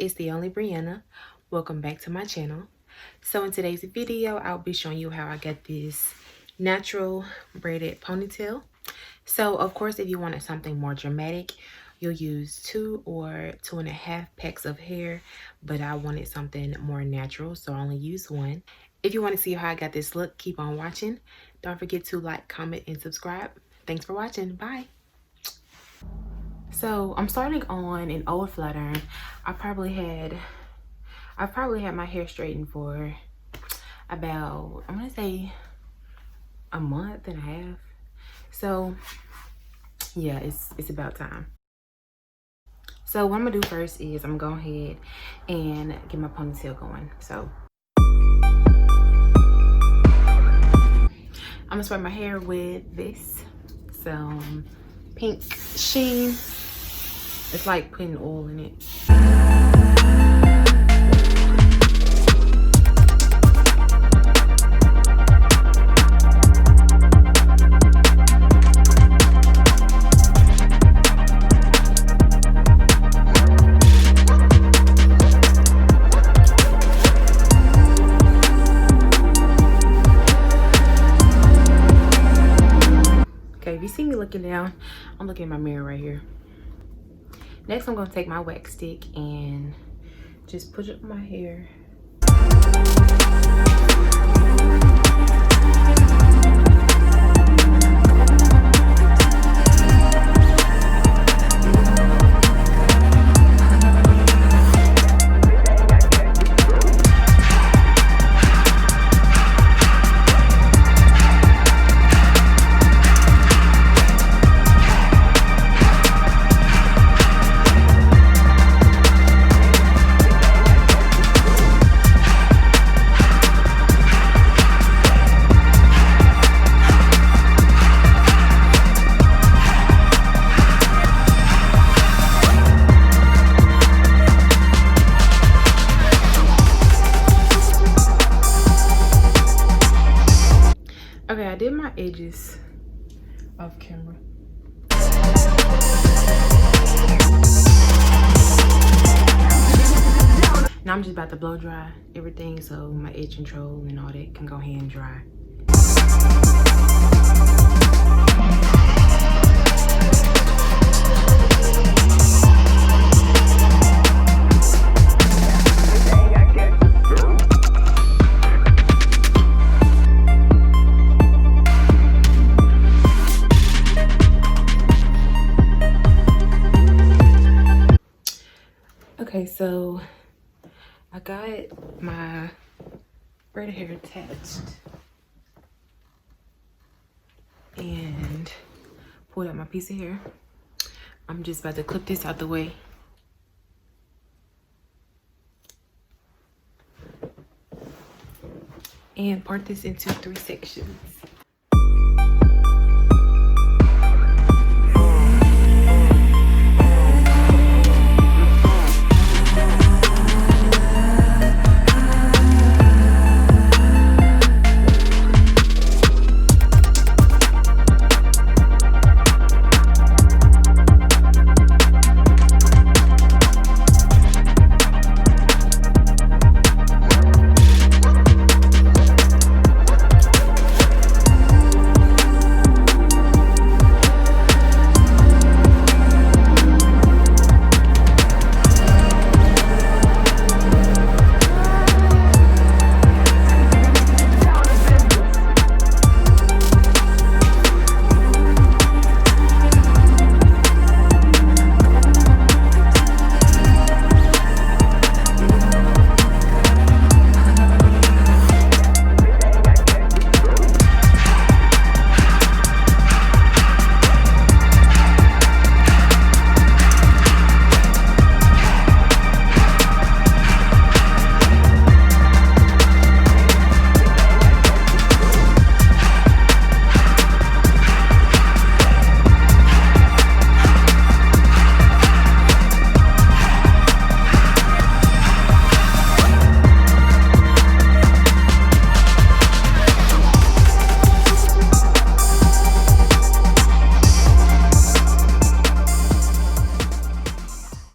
it's the only Breanna. Welcome back to my channel. So in today's video, I'll be showing you how I get this natural braided ponytail. So of course, if you wanted something more dramatic, you'll use 2 or 2.5 packs of hair, but I wanted something more natural, so I only used 1. If you want to see how I got this look, keep on watching. Don't forget to like, comment, and subscribe. Thanks for watching. Bye. So I'm starting on an old flat iron. I've probably had my hair straightened for about, I'm gonna say, a month and a half. So yeah, it's about time. So what I'm gonna do first is I'm gonna go ahead and get my ponytail going. So I'm gonna spray my hair with this, some pink sheen. It's like putting oil in it. Okay, if you see me looking down, I'm looking in my mirror right here. Next, I'm gonna take my wax stick and just push up my hair. Okay, I did my edges off camera. Now I'm just about to blow dry everything so my edge control and all that can go ahead and dry. Okay, so I got my braided hair attached and pulled out my piece of hair. I'm just about to clip this out the way. And part this into 3 sections.